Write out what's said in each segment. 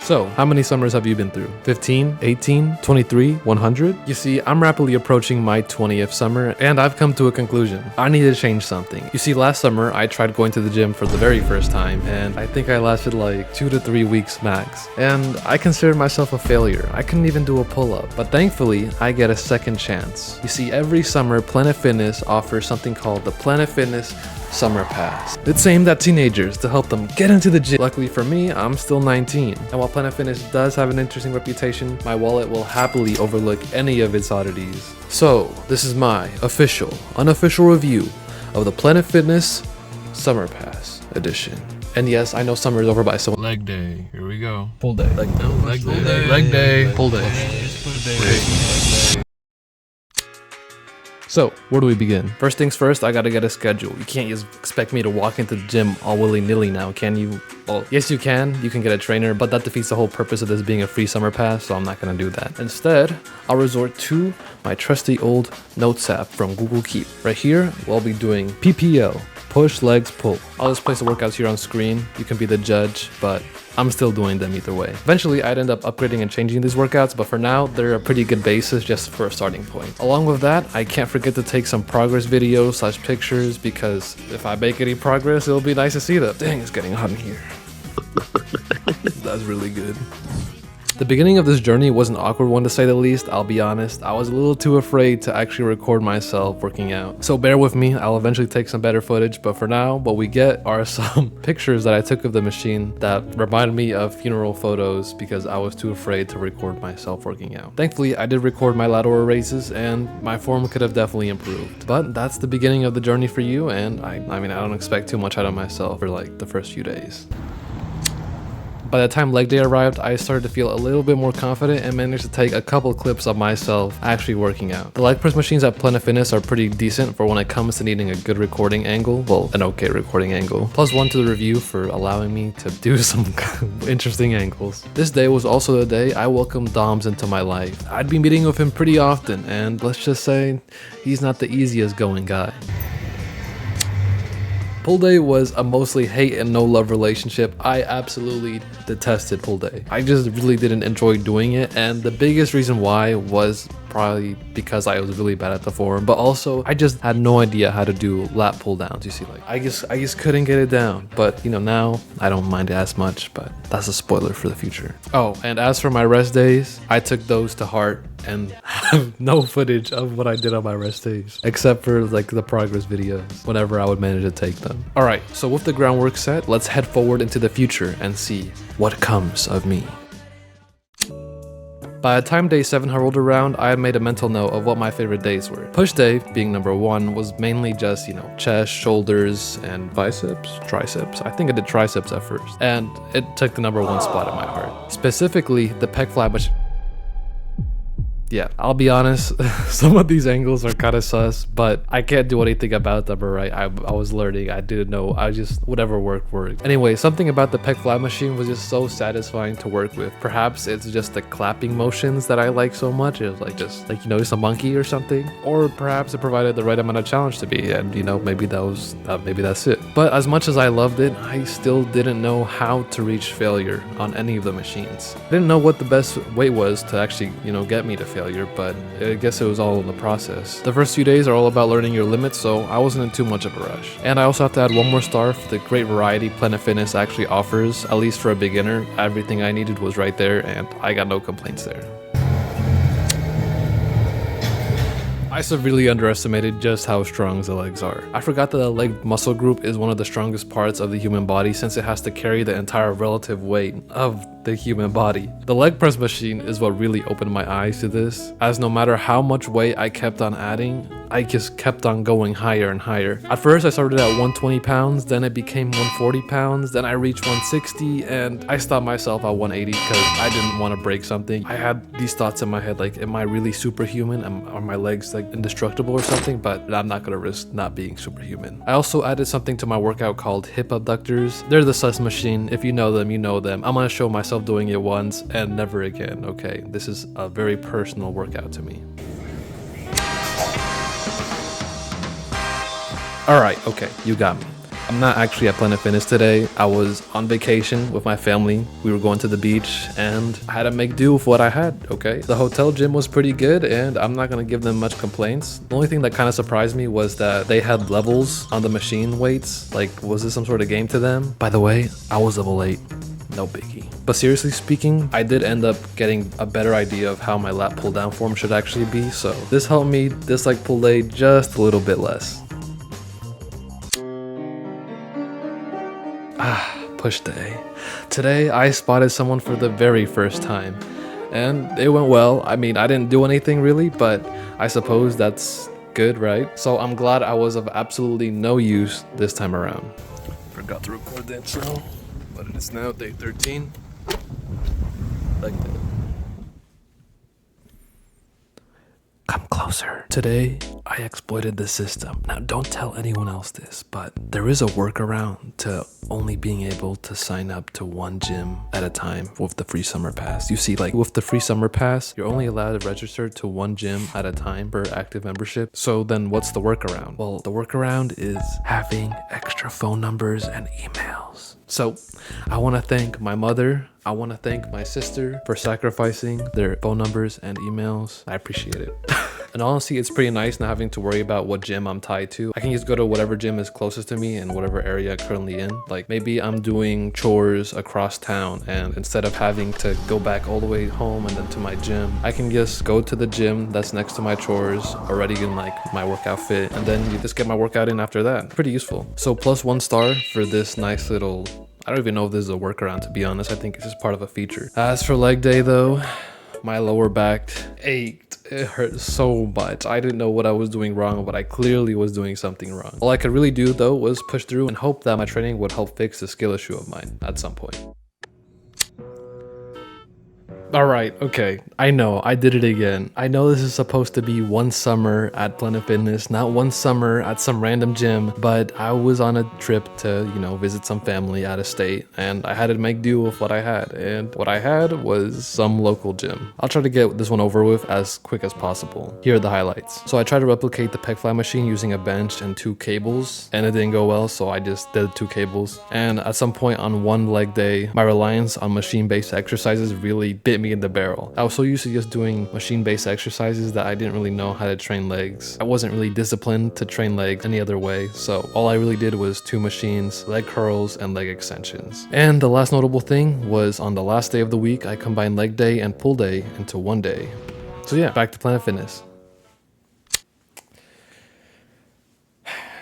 So, how many summers have you been through? 15, 18, 23, 100? You see, I'm rapidly approaching my 20th summer, and I've come to a conclusion. I need to change something. You see, last summer, I tried going to the gym for the very first time, and I think I lasted like 2 to 3 weeks max. And I considered myself a failure. I couldn't even do a pull-up. But thankfully, I get a second chance. You see, every summer, Planet Fitness offers something called the Planet Fitness Summer Pass. It's aimed at teenagers to help them get into the gym. Luckily for me, I'm still 19. And while Planet Fitness does have an interesting reputation, my wallet will happily overlook any of its oddities. So, this is my unofficial review of the Planet Fitness Summer Pass edition. And yes, I know summer is over by so leg day. Here we go. Pull day. Leg day. Leg day. Pull day. So, where do we begin? First things first, I gotta get a schedule. You can't just expect me to walk into the gym all willy-nilly now, can you? Well, yes you can. You can get a trainer, but that defeats the whole purpose of this being a free summer pass, so I'm not gonna do that. Instead, I'll resort to my trusty old notes app from Google Keep. Right here, we'll be doing PPL, push, legs, pull. I'll just place the workouts here on screen. You can be the judge, but I'm still doing them either way. Eventually, I'd end up upgrading and changing these workouts, but for now, they're a pretty good basis just for a starting point. Along with that, I can't forget to take some progress videos / pictures, because if I make any progress, it'll be nice to see them. Dang, it's getting hot in here. That's really good. The beginning of this journey was an awkward one to say the least, I'll be honest. I was a little too afraid to actually record myself working out. So bear with me, I'll eventually take some better footage, but for now, what we get are some pictures that I took of the machine that reminded me of funeral photos because I was too afraid to record myself working out. Thankfully, I did record my lateral raises and my form could have definitely improved. But that's the beginning of the journey for you, and I mean, I don't expect too much out of myself for like the first few days. By the time leg day arrived, I started to feel a little bit more confident and managed to take a couple clips of myself actually working out. The leg press machines at Planet Fitness are pretty decent for when it comes to needing a good recording angle. Well, an okay recording angle. Plus 1 to the review for allowing me to do some interesting angles. This day was also the day I welcomed Doms into my life. I'd be meeting with him pretty often, and let's just say, he's not the easiest going guy. Pull day was a mostly hate and no love relationship. I absolutely detested pull day. I just really didn't enjoy doing it, and the biggest reason why was probably because I was really bad at the form, but also I just had no idea how to do lat pull downs. You see, like I just couldn't get it down. But you know, now I don't mind it as much, but that's a spoiler for the future. Oh, and as for my rest days, I took those to heart and have no footage of what I did on my rest days, except for like the progress videos whenever I would manage to take them. All right, so with the groundwork set, let's head forward into the future and see what comes of me. By the time day 7 rolled around, I had made a mental note of what my favorite days were. Push day, being number 1, was mainly just, chest, shoulders, and biceps, triceps. I think I did triceps at first. And it took the number 1 spot in my heart. Specifically, the pec fly, which... Yeah, I'll be honest, some of these angles are kind of sus, but I can't do anything about them, alright? I was learning, I didn't know, whatever worked. Anyway, something about the pec fly machine was just so satisfying to work with. Perhaps it's just the clapping motions that I like so much. It was just a monkey or something. Or perhaps it provided the right amount of challenge to me, and maybe that's it. But as much as I loved it, I still didn't know how to reach failure on any of the machines. I didn't know what the best way was to actually, get me to failure, but I guess it was all in the process. The first few days are all about learning your limits, so I wasn't in too much of a rush. And I also have to add 1 more star for the great variety Planet Fitness actually offers. At least for a beginner, everything I needed was right there, and I got no complaints there. I severely underestimated just how strong the legs are. I forgot that the leg muscle group is one of the strongest parts of the human body, since it has to carry the entire relative weight of the human body. The leg press machine is what really opened my eyes to this, as no matter how much weight I kept on adding, I just kept on going higher and higher. At first I started at 120 pounds, then it became 140 pounds, then I reached 160, and I stopped myself at 180 because I didn't want to break something. I had these thoughts in my head like, am I really superhuman? Are my legs like indestructible or something? But I'm not gonna risk not being superhuman. I also added something to my workout called hip abductors. They're the sus machine. If you know them, you know them. I'm gonna show myself doing it once and never again, okay? This is a very personal workout to me. Alright, okay, you got me. I'm not actually at Planet Fitness today. I was on vacation with my family. We were going to the beach and I had to make do with what I had, okay? The hotel gym was pretty good and I'm not gonna give them much complaints. The only thing that kind of surprised me was that they had levels on the machine weights. Like, was this some sort of game to them? By the way, I was level 8. No biggie. But seriously speaking, I did end up getting a better idea of how my lat pull down form should actually be. So this helped me dislike pull day just a little bit less. Push day. Today I spotted someone for the very first time and it went well. I mean, I didn't do anything really, but I suppose that's good, right? So I'm glad I was of absolutely no use this time around. Forgot to record the intro, but it is now day 13. Like that. Come closer. Today, I exploited the system. Now, don't tell anyone else this, but there is a workaround to only being able to sign up to one gym at a time with the free summer pass. You see, like with the free summer pass, you're only allowed to register to one gym at a time per active membership. So then what's the workaround? Well, the workaround is having extra phone numbers and emails. So I want to thank my mother. I want to thank my sister for sacrificing their phone numbers and emails. I appreciate it. And honestly, it's pretty nice not having to worry about what gym I'm tied to. I can just go to whatever gym is closest to me in whatever area I'm currently in. Like maybe I'm doing chores across town and instead of having to go back all the way home and then to my gym, I can just go to the gym that's next to my chores already in like my workout fit. And then you just get my workout in after that. Pretty useful. So +1 star for this nice little, I don't even know if this is a workaround, to be honest. I think it's just part of a feature. As for leg day though, my lower back ached. It hurt so much. I didn't know what I was doing wrong, but I clearly was doing something wrong. All I could really do though was push through and hope that my training would help fix the skill issue of mine at some point. Alright, okay, I know, I did it again. I know this is supposed to be one summer at Planet Fitness, not one summer at some random gym, but I was on a trip to, visit some family out of state, and I had to make do with what I had, and what I had was some local gym. I'll try to get this one over with as quick as possible. Here are the highlights. So I tried to replicate the pec fly machine using a bench and 2 cables, and it didn't go well, so I just did 2 cables. And at some point on one leg day, my reliance on machine-based exercises really bit me in the barrel. I was so used to just doing machine-based exercises that I didn't really know how to train legs. I wasn't really disciplined to train legs any other way, so all I really did was 2 machines, leg curls, and leg extensions. And the last notable thing was on the last day of the week, I combined leg day and pull day into one day. So yeah, back to Planet Fitness.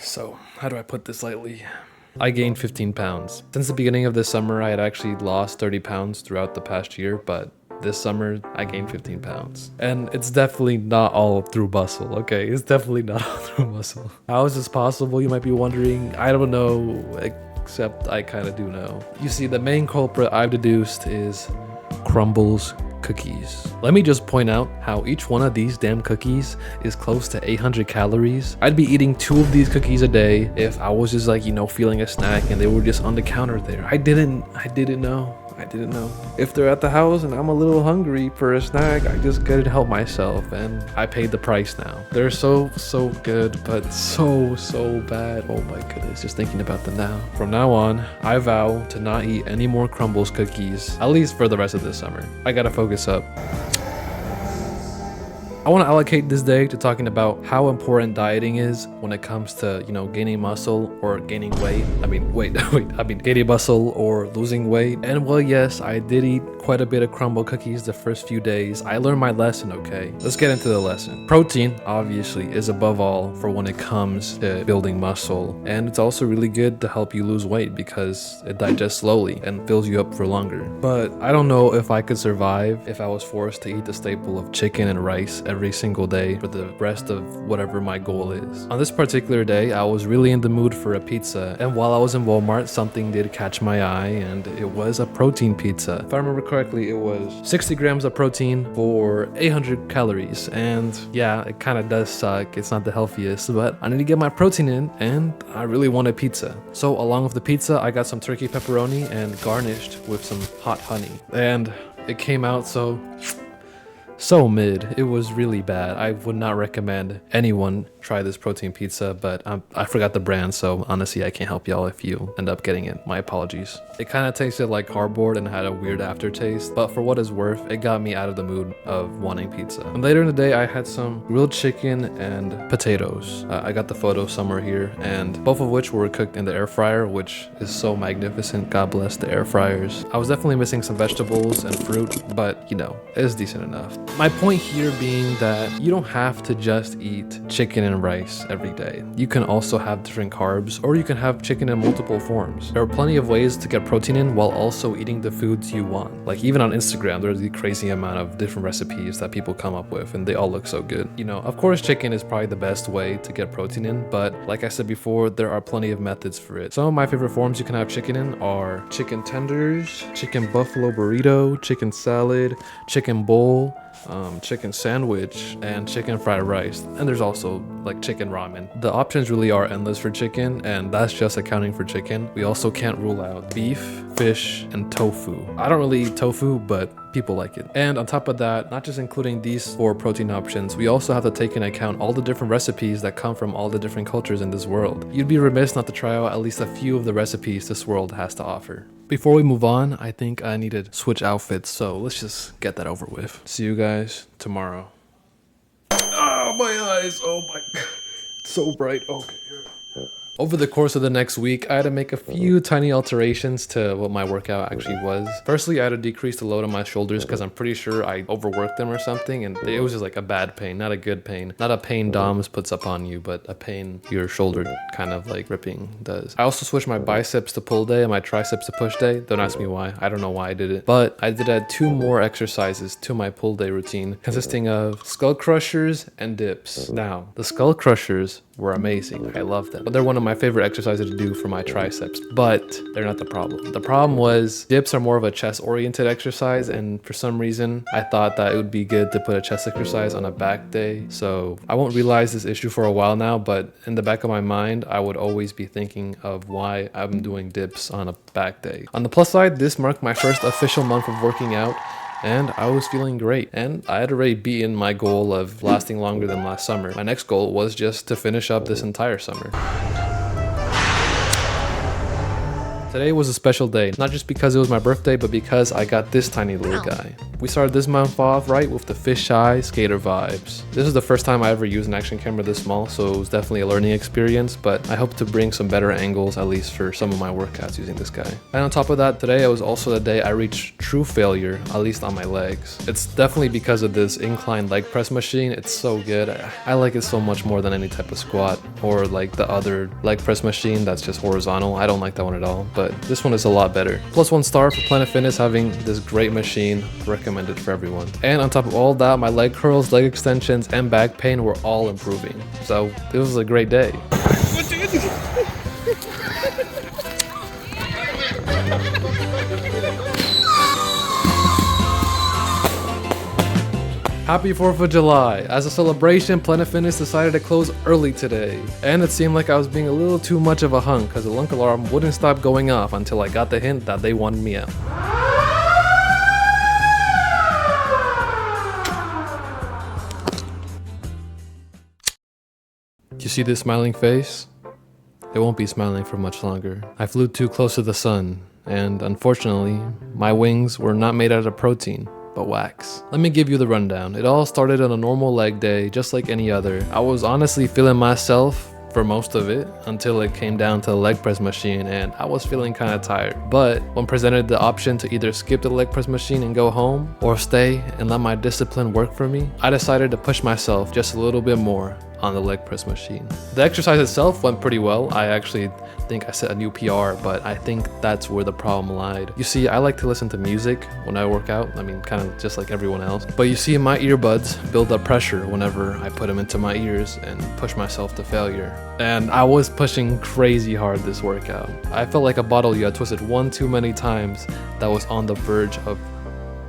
So, how do I put this lightly? I gained 15 pounds. Since the beginning of this summer, I had actually lost 30 pounds throughout the past year, but this summer, I gained 15 pounds. And it's definitely not all through muscle, okay? It's definitely not all through muscle. How is this possible, you might be wondering? I don't know, except I kind of do know. You see, the main culprit I've deduced is Crumbles cookies. Let me just point out how each one of these damn cookies is close to 800 calories. I'd be eating 2 of these cookies a day if I was just like, feeling a snack and they were just on the counter there. I didn't know. If they're at the house and I'm a little hungry for a snack, I just couldn't help myself and I paid the price now. They're so good, but so bad. Oh my goodness, just thinking about them now. From now on, I vow to not eat any more Crumbles cookies, at least for the rest of this summer. I gotta focus up. I want to allocate this day to talking about how important dieting is when it comes to, gaining muscle or gaining weight. Gaining muscle or losing weight. And well, yes, I did eat quite a bit of crumble cookies the first few days. I learned my lesson, okay? Let's get into the lesson. Protein, obviously, is above all for when it comes to building muscle. And it's also really good to help you lose weight because it digests slowly and fills you up for longer. But I don't know if I could survive if I was forced to eat the staple of chicken and rice every single day for the rest of whatever my goal is. On this particular day, I was really in the mood for a pizza, and while I was in Walmart, something did catch my eye, and it was a protein pizza. If I remember correctly, it was 60 grams of protein for 800 calories, and yeah, it kind of does suck. It's not the healthiest, but I need to get my protein in, and I really wanted pizza. So along with the pizza, I got some turkey pepperoni and garnished with some hot honey, and it came out so mid. It was really bad. I would not recommend anyone try this protein pizza, but I forgot the brand, so honestly, I can't help y'all if you end up getting it. My apologies. It kind of tasted like cardboard and had a weird aftertaste, but for what it's worth, it got me out of the mood of wanting pizza. And later in the day, I had some grilled chicken and potatoes. I got the photo somewhere here, and both of which were cooked in the air fryer, which is so magnificent. God bless the air fryers. I was definitely missing some vegetables and fruit, but you know, it's decent enough. My point here being that you don't have to just eat chicken and rice every day. You can also have different carbs, or you can have chicken in multiple forms. There are plenty of ways to get protein in while also eating the foods you want. Like even on Instagram, there's the crazy amount of different recipes that people come up with, and they all look so good. You know, of course, chicken is probably the best way to get protein in, but like I said before, there are plenty of methods for it. Some of my favorite forms you can have chicken in are chicken tenders, chicken buffalo burrito, chicken salad, chicken bowl, chicken sandwich, and chicken fried rice. And there's also like chicken ramen. The options really are endless for chicken, and that's just accounting for chicken. We also can't rule out beef, fish, and tofu. I don't really eat tofu, but people like it. And on top of that, not just including these 4 protein options, we also have to take into account all the different recipes that come from all the different cultures in this world. You'd be remiss not to try out at least a few of the recipes this world has to offer. Before we move on, I think I need to switch outfits, so let's just get that over with. See you guys tomorrow. Oh, my eyes. Oh my God. So bright. Okay. Over the course of the next week, I had to make a few tiny alterations to what my workout actually was. Firstly, I had to decrease the load on my shoulders because I'm pretty sure I overworked them or something, and it was just like a bad pain, not a good pain. Not a pain DOMS puts up on you, but a pain your shoulder kind of like ripping does. I also switched my biceps to pull day and my triceps to push day. Don't ask me why. I don't know why I did it. But I did add 2 more exercises to my pull day routine, consisting of skull crushers and dips. Now, the skull crushers were amazing. I love them. But they're one of my favorite exercises to do for my triceps, but they're not the problem. The problem was dips are more of a chest oriented exercise, and for some reason I thought that it would be good to put a chest exercise on a back day. So I won't realize this issue for a while now, but in the back of my mind, I would always be thinking of why I'm doing dips on a back day. On the plus side, this marked my first official month of working out, and I was feeling great, and I had already beaten my goal of lasting longer than last summer. My next goal was just to finish up this entire summer. Today was a special day, not just because it was my birthday, but because I got this tiny little guy. We started this month off right with the fisheye skater vibes. This is the first time I ever used an action camera this small, so it was definitely a learning experience, but I hope to bring some better angles, at least for some of my workouts using this guy. And on top of that, today was also the day I reached true failure, at least on my legs. It's definitely because of this incline leg press machine. It's so good. I like it so much more than any type of squat or like the other leg press machine that's just horizontal. I don't like that one at all, but this one is a lot better. Plus 1 star for Planet Fitness having this great machine, recommended for everyone. And on top of all that, my leg curls, leg extensions, and back pain were all improving. So it was a great day. Happy 4th of July. As a celebration, Planet Fitness decided to close early today. And it seemed like I was being a little too much of a hunk because the lunk alarm wouldn't stop going off until I got the hint that they wanted me out. You see this smiling face? It won't be smiling for much longer. I flew too close to the sun, and unfortunately, my wings were not made out of protein, but wax. Let me give you the rundown. It all started on a normal leg day, just like any other. I was honestly feeling myself for most of it until it came down to the leg press machine, and I was feeling kind of tired. But when presented the option to either skip the leg press machine and go home, or stay and let my discipline work for me, I decided to push myself just a little bit more on the leg press machine. The exercise itself went pretty well. I actually think I set a new PR, but I think that's where the problem lied. You see, I like to listen to music when I work out. I mean, kind of just like everyone else. But you see, my earbuds build up pressure whenever I put them into my ears and push myself to failure. And I was pushing crazy hard this workout. I felt like a bottle you had twisted one too many times that was on the verge of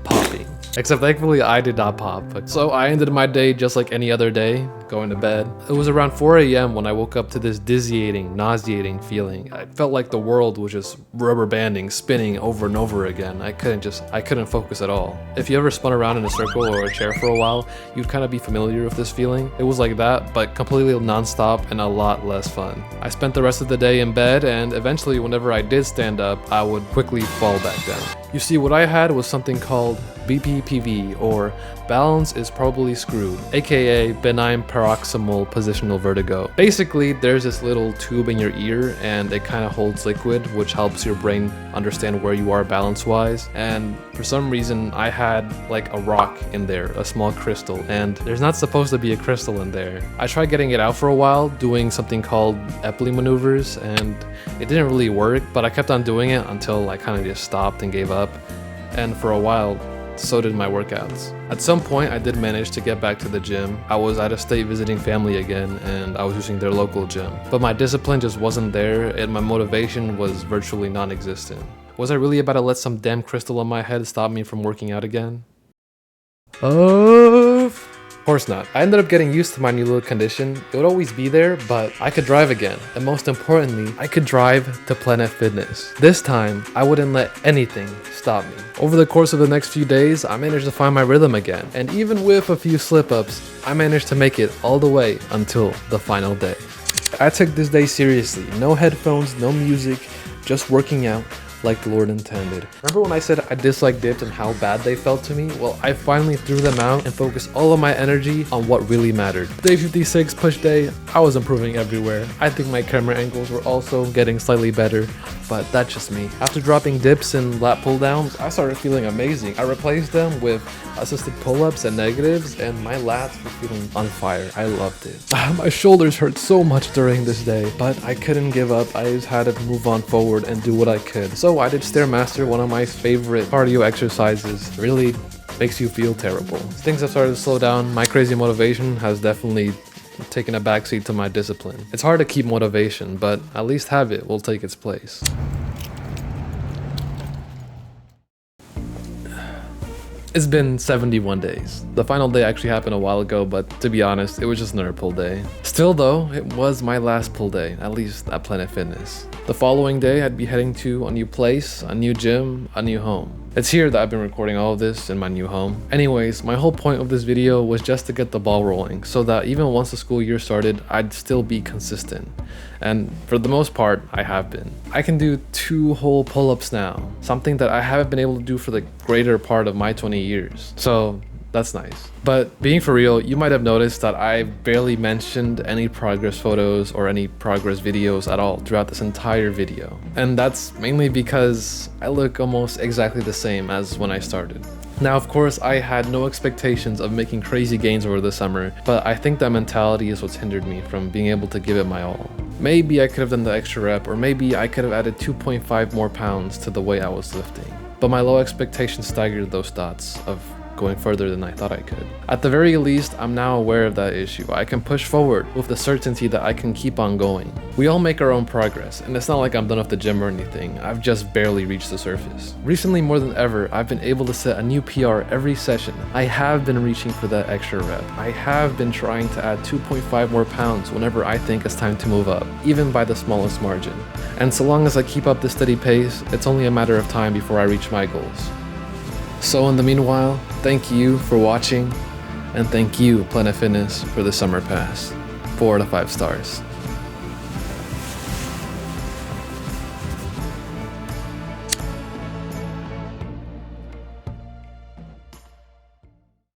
popping. Except thankfully I did not pop. So I ended my day just like any other day, going to bed. It was around 4 a.m. when I woke up to this dizzying, nauseating feeling. I felt like the world was just rubber banding, spinning over and over again. I couldn't focus at all. If you ever spun around in a circle or a chair for a while, you'd kind of be familiar with this feeling. It was like that, but completely non-stop and a lot less fun. I spent the rest of the day in bed, and eventually whenever I did stand up, I would quickly fall back down. You see, what I had was something called BPPV, or balance is probably screwed, aka benign paroxysmal positional vertigo. Basically, there's this little tube in your ear and it kind of holds liquid, which helps your brain understand where you are balance-wise. And for some reason, I had like a rock in there, a small crystal, and there's not supposed to be a crystal in there. I tried getting it out for a while, doing something called Epley maneuvers, and it didn't really work, but I kept on doing it until I kind of just stopped and gave up. And for a while, so did my workouts. At some point, I did manage to get back to the gym. I was out of state visiting family again, and I was using their local gym. But my discipline just wasn't there, and my motivation was virtually non-existent. Was I really about to let some damn crystal on my head stop me from working out again? Of course not. I ended up getting used to my new little condition. It would always be there, but I could drive again. And most importantly, I could drive to Planet Fitness. This time, I wouldn't let anything stop me. Over the course of the next few days, I managed to find my rhythm again. And even with a few slip-ups, I managed to make it all the way until the final day. I took this day seriously. No headphones, no music, just working out like the Lord intended. Remember when I said I disliked dips and how bad they felt to me? Well, I finally threw them out and focused all of my energy on what really mattered. Day 56 push day, I was improving everywhere. I think my camera angles were also getting slightly better, but that's just me. After dropping dips and lat pull downs, I started feeling amazing. I replaced them with assisted pull-ups and negatives, and my lats were feeling on fire. I loved it. My shoulders hurt so much during this day, but I couldn't give up. I just had to move on forward and do what I could. So I did Stairmaster, one of my favorite cardio exercises. Really makes you feel terrible. Things have started to slow down. My crazy motivation has definitely taken a backseat to my discipline. It's hard to keep motivation, but at least habit will take its place. It's been 71 days. The final day actually happened a while ago, but to be honest, it was just another pull day. Still though, it was my last pull day, at least at Planet Fitness. The following day, I'd be heading to a new place, a new gym, a new home. It's here that I've been recording all of this, in my new home. Anyways, my whole point of this video was just to get the ball rolling, so that even once the school year started, I'd still be consistent. And for the most part, I have been. I can do 2 whole pull-ups now, something that I haven't been able to do for the greater part of my 20 years. So that's nice. But being for real, you might have noticed that I barely mentioned any progress photos or any progress videos at all throughout this entire video. And that's mainly because I look almost exactly the same as when I started. Now, of course, I had no expectations of making crazy gains over the summer, but I think that mentality is what's hindered me from being able to give it my all. Maybe I could have done the extra rep, or maybe I could have added 2.5 more pounds to the weight I was lifting. But my low expectations staggered those thoughts of going further than I thought I could. At the very least, I'm now aware of that issue. I can push forward with the certainty that I can keep on going. We all make our own progress, and it's not like I'm done with the gym or anything. I've just barely reached the surface. Recently, more than ever, I've been able to set a new PR every session. I have been reaching for that extra rep. I have been trying to add 2.5 more pounds whenever I think it's time to move up, even by the smallest margin. And so long as I keep up this steady pace, it's only a matter of time before I reach my goals. So in the meanwhile, thank you for watching, and thank you, Planet Fitness, for the summer pass. 4 out of 5 stars.